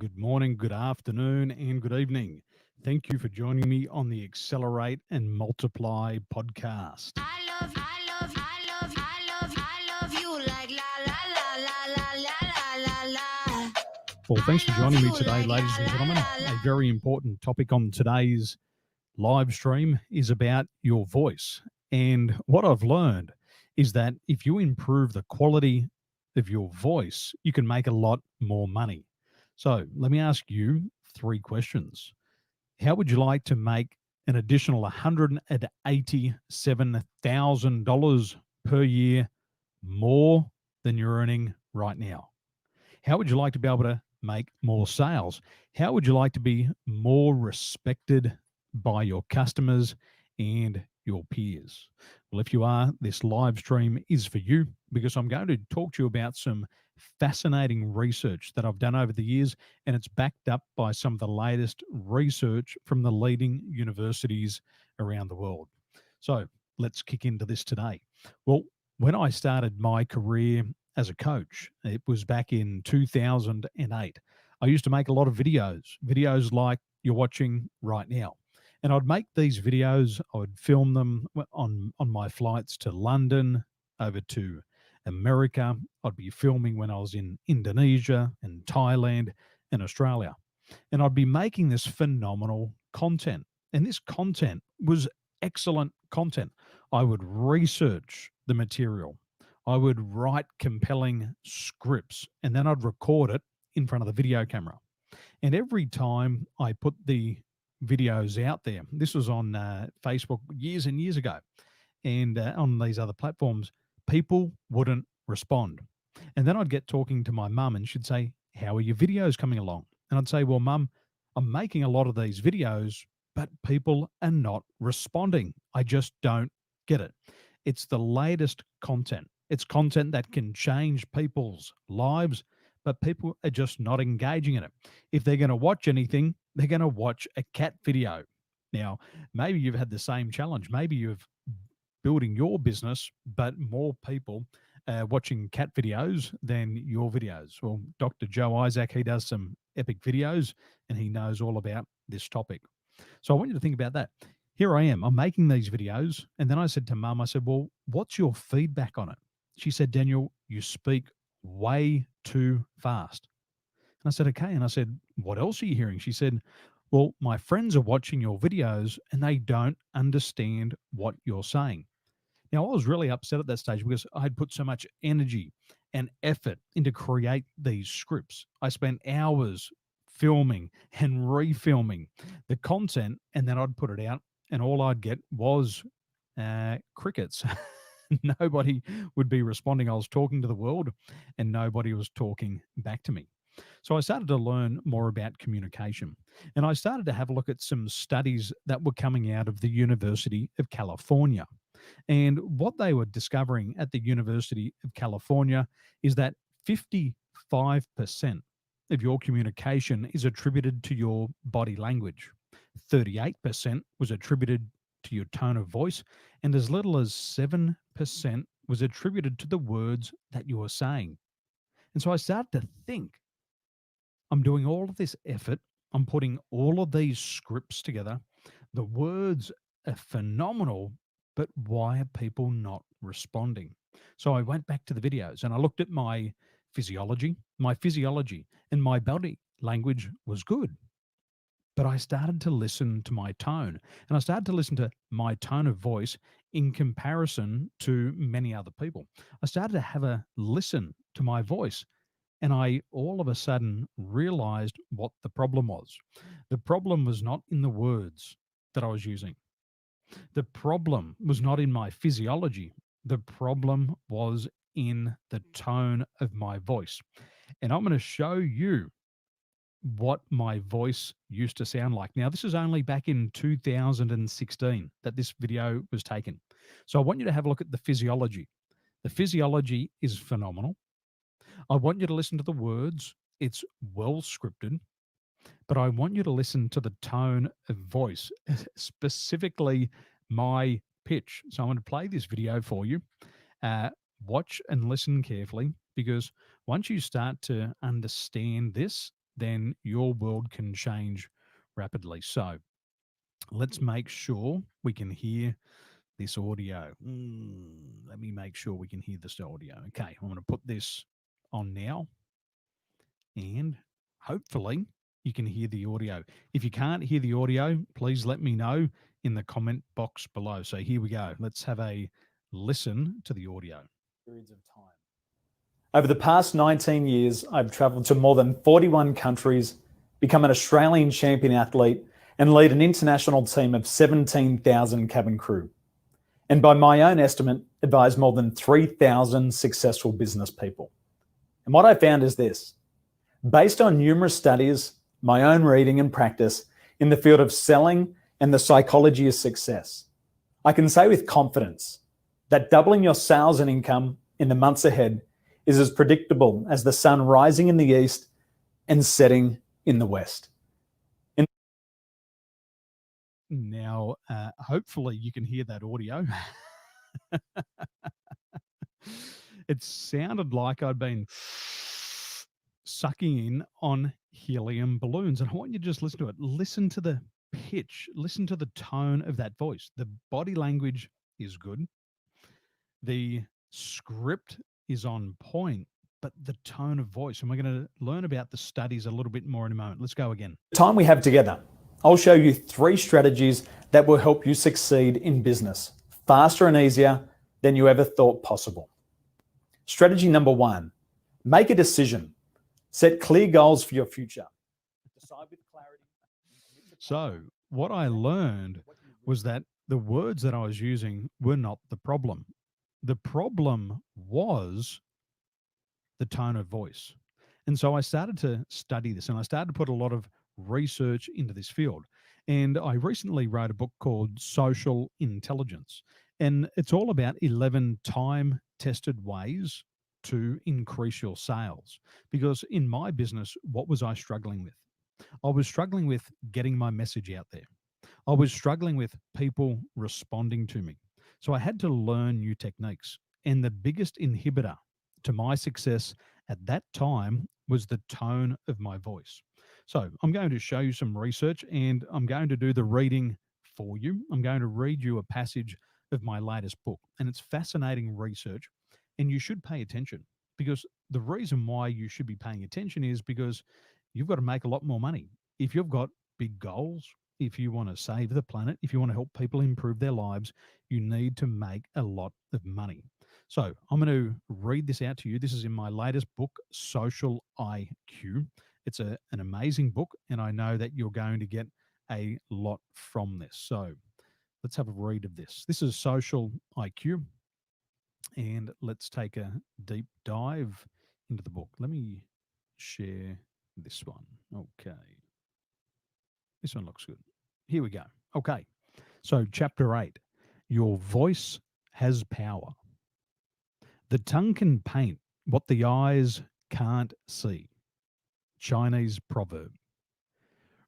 good morning, good afternoon, and good evening. Thank you for joining me on the Accelerate and Multiply podcast. I love you like la la la la la la la la la. Well, thanks for I love joining me you today, like la ladies and la gentlemen. la A la. very important topic on today's live stream is about your voice. And what I've learned is that if you improve the quality of your voice, you can make a lot more money. So let me ask you three questions. How would you like to make an additional $187,000 per year more than you're earning right now? How would you like to be able to make more sales? How would you like to be more respected by your customers and your peers? Well, if you are, this live stream is for you because I'm going to talk to you about some fascinating research that I've done over the years, and it's backed up by some of the latest research from the leading universities around the world. So let's kick into this today. Well, when I started my career as a coach, it was back in 2008. I used to make a lot of videos like you're watching right now. And I'd make these videos, I would film them on my flights to London, over to America. I'd be filming when I was in Indonesia and Thailand and Australia. And I'd be making this phenomenal content. And this content was excellent content. I would research the material. I would write compelling scripts and then I'd record it in front of the video camera. And every time I put the videos out there, this was on Facebook years and years ago, and on these other platforms, people wouldn't respond. And then I'd get talking to my mum and she'd say, "How are your videos coming along?" And I'd say, "Well, mum, I'm making a lot of these videos, but people are not responding. I just don't get it. It's the latest content. It's content that can change people's lives, but people are just not engaging in it. If they're going to watch anything, they're going to watch a cat video." Now, maybe you've had the same challenge. Maybe you've building your business, but more people watching cat videos than your videos. Well, Dr. Joe Isaac, he does some epic videos and he knows all about this topic. So I want you to think about that. Here I am, I'm making these videos. And then I said to mum, I said, "Well, what's your feedback on it?" She said, "Daniel, you speak way too fast." And I said, "Okay." And I said, "What else are you hearing?" She said, "Well, my friends are watching your videos and they don't understand what you're saying." Now, I was really upset at that stage because I had put so much energy and effort into create these scripts. I spent hours filming and refilming the content, and then I'd put it out, and all I'd get was crickets. Nobody would be responding. I was talking to the world, and nobody was talking back to me. So I started to learn more about communication, and I started to have a look at some studies that were coming out of the University of California. And what they were discovering at the University of California is that 55% of your communication is attributed to your body language, 38% was attributed to your tone of voice, and as little as 7% was attributed to the words that you are saying. And so I started to think, I'm doing all of this effort, I'm putting all of these scripts together. The words are phenomenal, but why are people not responding? So I went back to the videos and I looked at my physiology. My physiology and my body language was good, but I started to listen to my tone and I started to listen to my tone of voice in comparison to many other people. I started to have a listen to my voice and I all of a sudden realized what the problem was. The problem was not in the words that I was using. The problem was not in my physiology. The problem was in the tone of my voice. And I'm going to show you what my voice used to sound like. Now, this is only back in 2016 that this video was taken. So I want you to have a look at the physiology. The physiology is phenomenal. I want you to listen to the words. It's well scripted, but I want you to listen to the tone of voice, specifically my pitch. So I'm going to play this video for you. Uh, Watch and listen carefully because once you start to understand this, then your world can change rapidly. So let's make sure we can hear this audio. Let me make sure we can hear this audio. Okay, I'm going to put this on now, and hopefully you can hear the audio. If you can't hear the audio, please let me know in the comment box below. So here we go. Let's have a listen to the audio. Periods of time. Over the past 19 years, I've travelled to more than 41 countries, become an Australian champion athlete, and lead an international team of 17,000 cabin crew. And by my own estimate, advise more than 3,000 successful business people. And what I found is this: based on numerous studies, my own reading and practice in the field of selling and the psychology of success, I can say with confidence that doubling your sales and income in the months ahead is as predictable as the sun rising in the east and setting in the west. Now, hopefully you can hear that audio. It sounded like I'd been sucking in on helium balloons. And I want you to just listen to it. Listen to the pitch, listen to the tone of that voice. The body language is good. The script is on point, but the tone of voice. And we're going to learn about the studies a little bit more in a moment. Let's go again. The time we have together, I'll show you 3 strategies that will help you succeed in business faster and easier than you ever thought possible. Strategy number 1, make a decision. Set clear goals for your future. Decide with clarity. So, what I learned was that the words that I was using were not the problem. The problem was the tone of voice. And so I started to study this, and I started to put a lot of research into this field. And I recently wrote a book called Social Intelligence, and it's all about 11 time tested ways to increase your sales. Because in my business, what was I struggling with? I was struggling with getting my message out there. I was struggling with people responding to me. So I had to learn new techniques. And the biggest inhibitor to my success at that time was the tone of my voice. So I'm going to show you some research, and I'm going to do the reading for you. I'm going to read you a passage of my latest book, and it's fascinating research, and you should pay attention, because the reason why you should be paying attention is because you've got to make a lot more money. If you've got big goals, if you want to save the planet, if you want to help people improve their lives, you need to make a lot of money. So I'm going to read this out to you. This is in my latest book, Social IQ. It's an amazing book, and I know that you're going to get a lot from this. So let's have a read of this. This is Social IQ, and let's take a deep dive into the book. Let me share this one. Okay. This one looks good. Here we go. Okay. So, chapter 8, your voice has power. The tongue can paint what the eyes can't see. Chinese proverb.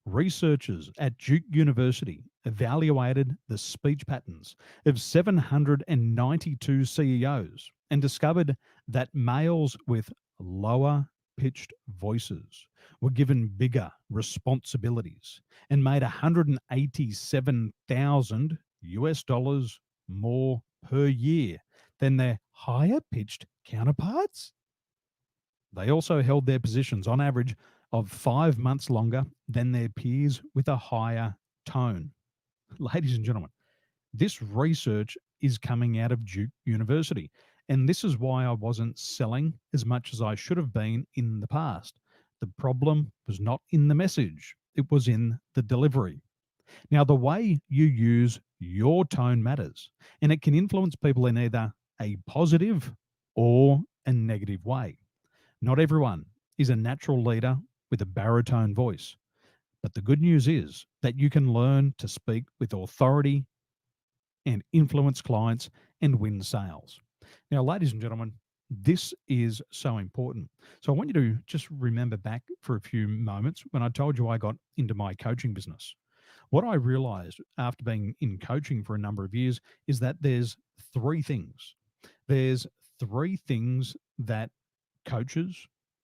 Researchers at Duke University evaluated the speech patterns of 792 CEOs and discovered that males with lower pitched voices were given bigger responsibilities and made 187,000 US dollars more per year than their higher pitched counterparts. They also held their positions on average of 5 months longer than their peers with a higher tone. Ladies and gentlemen, this research is coming out of Duke University, and this is why I wasn't selling as much as I should have been in the past. The problem was not in the message, it was in the delivery. Now, the way you use your tone matters, and it can influence people in either a positive or a negative way. Not everyone is a natural leader with a baritone voice, but the good news is that you can learn to speak with authority and influence clients and win sales. Now, ladies and gentlemen, this is so important. So I want you to just remember back for a few moments when I told you I got into my coaching business. What I realized after being in coaching for a number of years is that there's 3 things. There's 3 things that coaches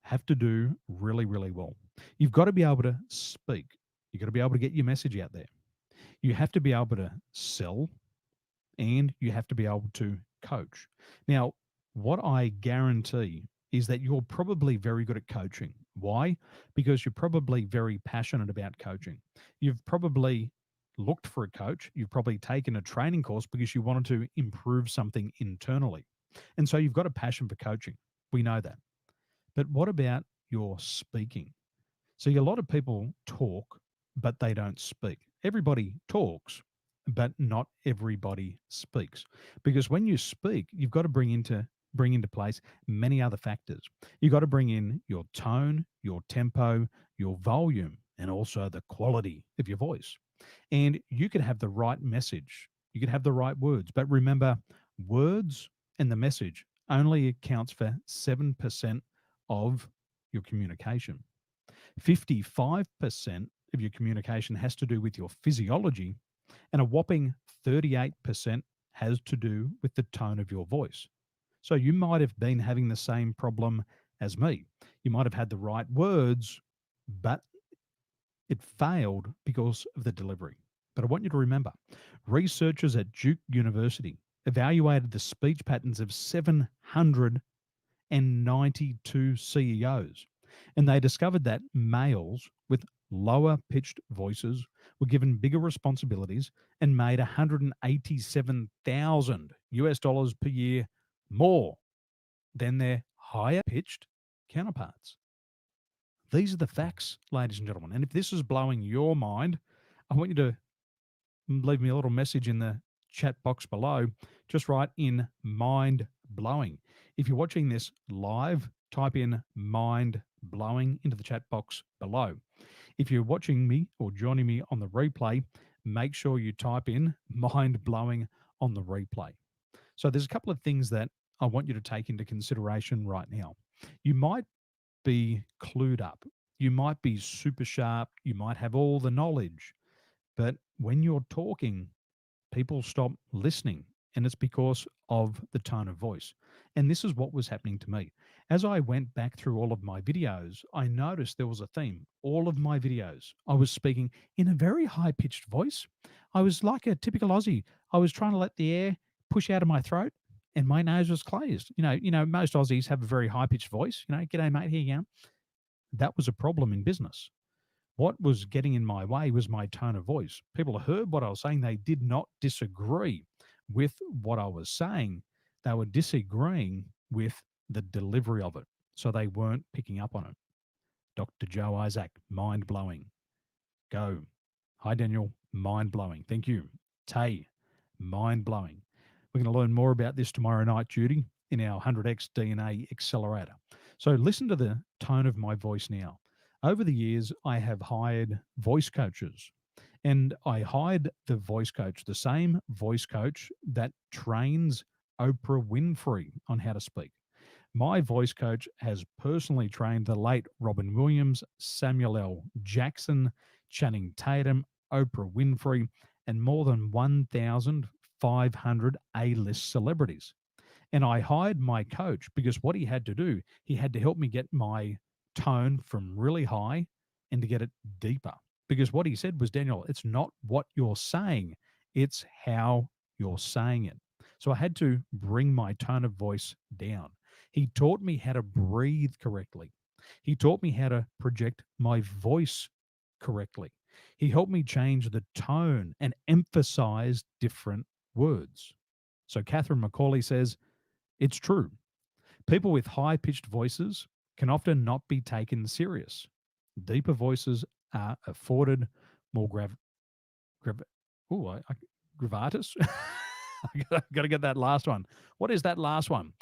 have to do really, really well. You've got to be able to speak. You've got to be able to get your message out there. You have to be able to sell, and you have to be able to coach. Now, what I guarantee is that you're probably very good at coaching. Why? Because you're probably very passionate about coaching. You've probably looked for a coach. You've probably taken a training course because you wanted to improve something internally. And so you've got a passion for coaching. We know that. But what about your speaking? See, a lot of people talk, but they don't speak. Everybody talks, but not everybody speaks. Because when you speak, you've got to bring into place many other factors. You've got to bring in your tone, your tempo, your volume, and also the quality of your voice. And you could have the right message, you could have the right words, but remember, words and the message only accounts for 7% of your communication. 55% of your communication has to do with your physiology, and a whopping 38% has to do with the tone of your voice. So you might have been having the same problem as me. You might have had the right words, but it failed because of the delivery. But I want you to remember, researchers at Duke University evaluated the speech patterns of 792 CEOs, and they discovered that males with lower pitched voices were given bigger responsibilities and made 187,000 US dollars per year more than their higher pitched counterparts. These are the facts, ladies and gentlemen. And if this is blowing your mind, I want you to leave me a little message in the chat box below. Just write in mind blowing. If you're watching this live, type in mind blowing into the chat box below. If you're watching me or joining me on the replay, make sure you type in mind blowing on the replay. So there's a couple of things that I want you to take into consideration right now. You might be clued up. You might be super sharp. You might have all the knowledge. But when you're talking, people stop listening. And it's because of the tone of voice. And this is what was happening to me. As I went back through all of my videos, I noticed there was a theme. All of my videos, I was speaking in a very high pitched voice. I was like a typical Aussie. I was trying to let the air push out of my throat and my nose was closed. Most Aussies have a very high pitched voice. G'day, mate, here you go. That was a problem in business. What was getting in my way was my tone of voice. People heard what I was saying. They did not disagree with what I was saying. They were disagreeing with the delivery of it. So they weren't picking up on it. Dr. Joe Isaac, mind blowing. Go. Hi, Daniel. Mind blowing. Thank you. Tay, mind blowing. We're going to learn more about this tomorrow night, Judy, in our 100x DNA accelerator. So listen to the tone of my voice now. Over the years, I have hired voice coaches, and I hired the voice coach, the same voice coach that trains Oprah Winfrey on how to speak. My voice coach has personally trained the late Robin Williams, Samuel L. Jackson, Channing Tatum, Oprah Winfrey, and more than 1,500 A-list celebrities. And I hired my coach because what he had to do, he had to help me get my tone from really high and to get it deeper. Because what he said was, Daniel, it's not what you're saying, it's how you're saying it. So I had to bring my tone of voice down. He taught me how to breathe correctly. He taught me how to project my voice correctly. He helped me change the tone and emphasize different words. So Catherine McCauley says, it's true. People with high pitched voices can often not be taken serious. Deeper voices are afforded more gravatus. I got to get that last one. What is that last one?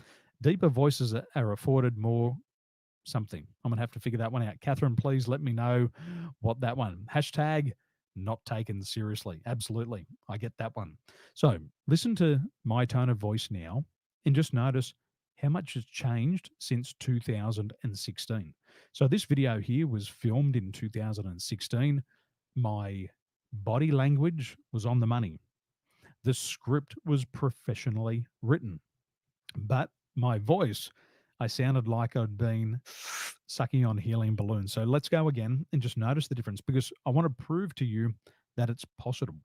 Deeper voices are afforded more something. I'm going to have to figure that one out. Catherine, please let me know what that one. Hashtag not taken seriously. Absolutely. I get that one. So listen to my tone of voice now and just notice how much has changed since 2016. So this video here was filmed in 2016. My body language was on the money. The script was professionally written, but my voice I sounded like I'd been sucking on helium balloons. So let's go again and just notice the difference because I want to prove to you that it's possible.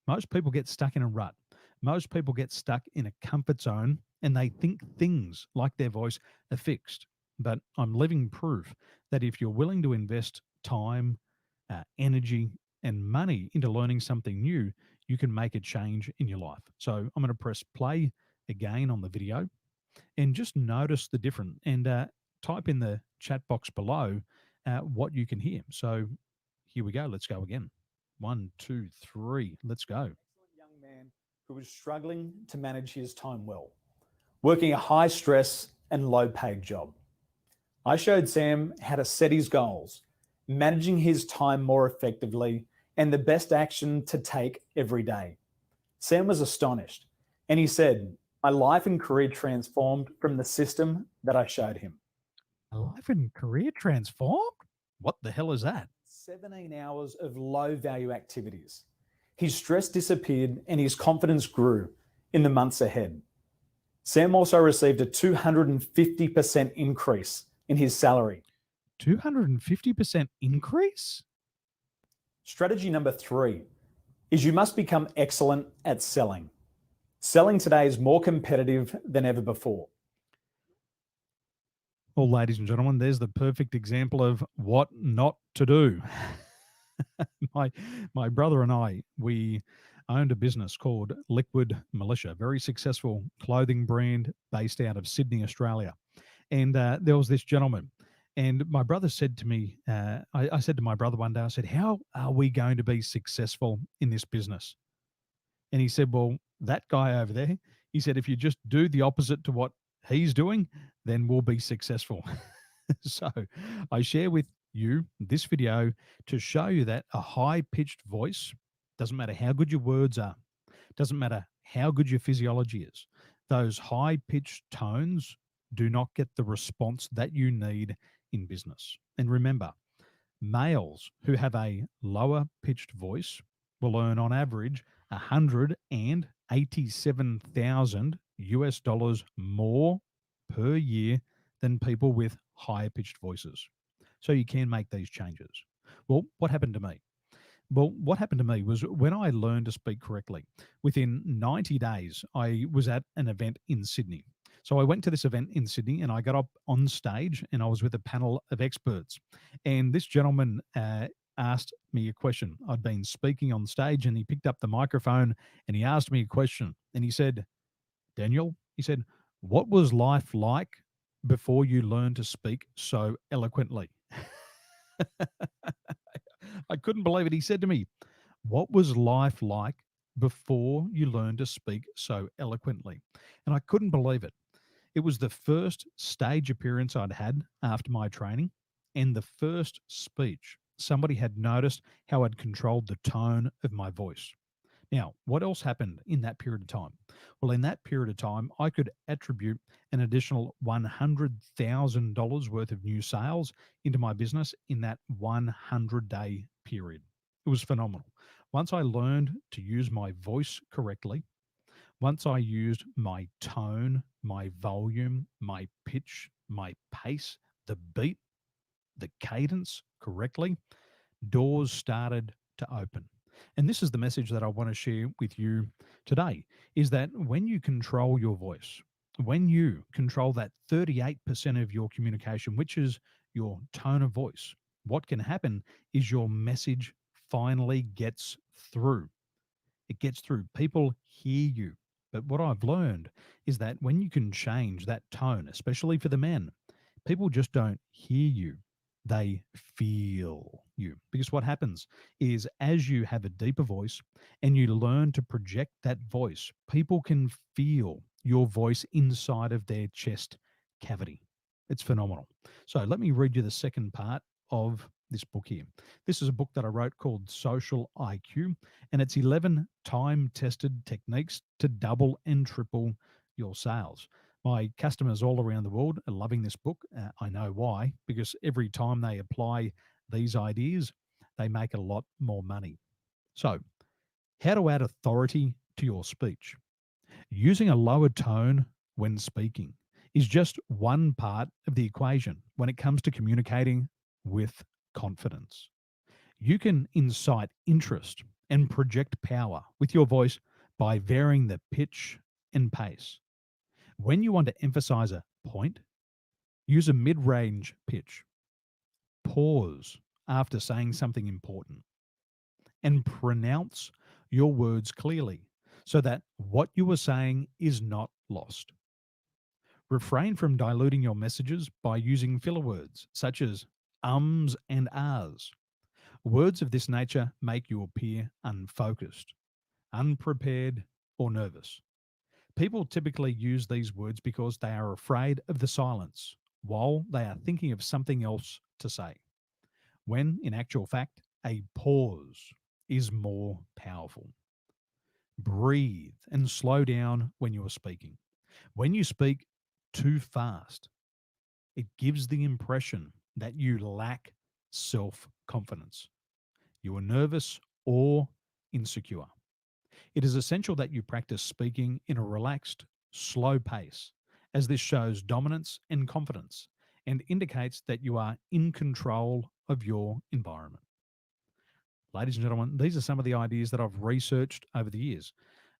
Most people get stuck in a rut. Most people get stuck in a comfort zone and they think things like their voice are fixed. But I'm living proof that if you're willing to invest time, energy, and money into learning something new, you can make a change in your life. So I'm going to press play again on the video and just notice the difference and type in the chat box below what you can hear. So here we go. Let's go again. 1, 2, 3. Let's go. Excellent young man who was struggling to manage his time well, working a high stress and low paid job. I showed Sam how to set his goals, managing his time more effectively, and the best action to take every day. Sam was astonished, and he said, "My life and career transformed from the system that I showed him." A life and career transformed? What the hell is that? 17 hours of low value activities. His stress disappeared and his confidence grew in the months ahead. Sam also received a 250% increase in his salary. 250% increase? Strategy number 3 is you must become excellent at selling. Selling today is more competitive than ever before. Well, ladies and gentlemen, there's the perfect example of what not to do. my brother and I, we owned a business called Liquid Militia, very successful clothing brand based out of Sydney, Australia. And there was this gentleman, and my brother said to me, I said to my brother one day, I said, "How are we going to be successful in this business?" And he said, "Well, that guy over there," he said, "if you just do the opposite to what he's doing, then we'll be successful." So I share with you this video to show you that a high pitched voice doesn't matter how good your words are, doesn't matter how good your physiology is, those high pitched tones do not get the response that you need in business. And remember, males who have a lower pitched voice will earn on average 187,000 US dollars more per year than people with higher pitched voices. So you can make these changes. Well, what happened to me? Well, what happened to me was when I learned to speak correctly, within 90 days, I was at an event in Sydney. So I went to this event in Sydney and I got up on stage and I was with a panel of experts. And this gentleman asked me a question. I'd been speaking on stage and he picked up the microphone and he asked me a question. And he said, "Daniel," he said, "what was life like before you learned to speak so eloquently?" I couldn't believe it. He said to me, "What was life like before you learned to speak so eloquently?" And I couldn't believe it. It was the first stage appearance I'd had after my training and the first speech. Somebody had noticed how I'd controlled the tone of my voice. Now, what else happened in that period of time? Well, in that period of time, I could attribute an additional $100,000 worth of new sales into my business in that 100-day period. It was phenomenal. Once I learned to use my voice correctly, once I used my tone, my volume, my pitch, my pace, the beat, the cadence correctly, doors started to open. And this is the message that I want to share with you today is that when you control your voice, when you control that 38% of your communication, which is your tone of voice, what can happen is your message finally gets through. It gets through. People hear you. But what I've learned is that when you can change that tone, especially for the men, people just don't hear you. They feel you. Because what happens is as you have a deeper voice and you learn to project that voice, people can feel your voice inside of their chest cavity. It's phenomenal. So let me read you the second part of this book here. This is a book that I wrote called Social IQ, and it's 11 time tested techniques to double and triple your sales. My customers all around the world are loving this book. I know why, because every time they apply these ideas, they make a lot more money. So, how to add authority to your speech? Using a lower tone when speaking. is just one part of the equation when it comes to communicating with confidence. You can incite interest and project power with your voice by varying the pitch and pace. When you want to emphasize a point, use a mid range pitch. Pause after saying something important and pronounce your words clearly so that what you are saying is not lost. Refrain from diluting your messages by using filler words such as ums and ahs. Words of this nature make you appear unfocused, unprepared, or nervous. People typically use these words because they are afraid of the silence while they are thinking of something else to say, when in actual fact, a pause is more powerful. Breathe and slow down when you are speaking. When you speak too fast, it gives the impression that you lack self confidence. You are nervous or insecure. It is essential that you practice speaking in a relaxed, slow pace, as this shows dominance and confidence and indicates that you are in control of your environment. Ladies and gentlemen, these are some of the ideas that I've researched over the years.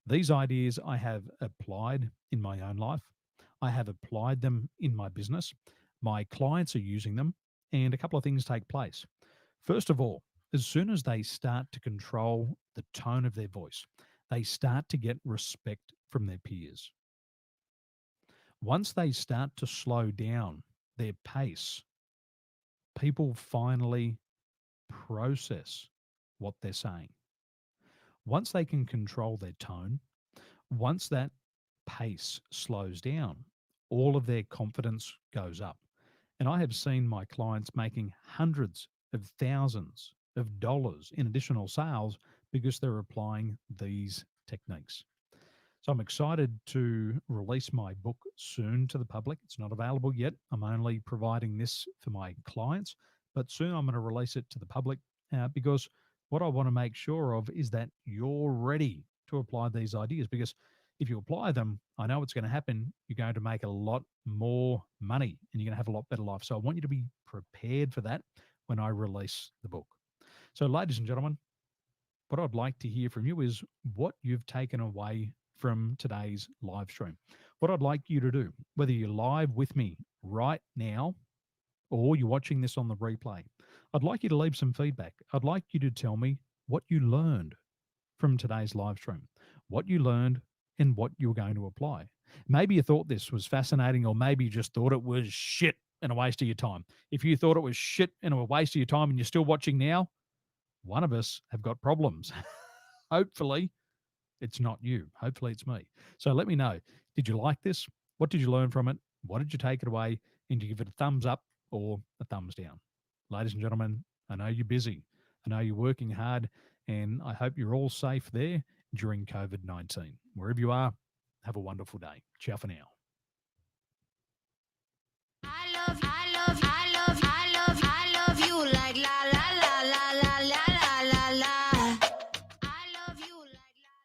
These ideas I have applied in my own life. I have applied them in my business. My clients are using them, and a couple of things take place. First of all, as soon as they start to control the tone of their voice, they start to get respect from their peers. Once they start to slow down their pace, people finally process what they're saying. Once they can control their tone, once that pace slows down, all of their confidence goes up. And I have seen my clients making hundreds of thousands of dollars in additional sales because they're applying these techniques. So I'm excited to release my book soon to the public. It's not available yet. I'm only providing this for my clients, but soon I'm going to release it to the public because what I want to make sure of is that you're ready to apply these ideas, because if you apply them, I know what's going to happen. You're going to make a lot more money and you're going to have a lot better life. So I want you to be prepared for that when I release the book. So, ladies and gentlemen, what I'd like to hear from you is what you've taken away from today's live stream. What I'd like you to do, whether you're live with me right now or you're watching this on the replay, I'd like you to leave some feedback. I'd like you to tell me what you learned from today's live stream, what you learned and what you were going to apply. Maybe you thought this was fascinating, or maybe you just thought it was shit and a waste of your time. If you thought it was shit and a waste of your time and you're still watching now, one of us have got problems. Hopefully, it's not you. Hopefully, it's me. So let me know. Did you like this? What did you learn from it? What did you take it away? And do you give it a thumbs up or a thumbs down? Ladies and gentlemen, I know you're busy. I know you're working hard, and I hope you're all safe there during COVID-19. Wherever you are, have a wonderful day. Ciao for now.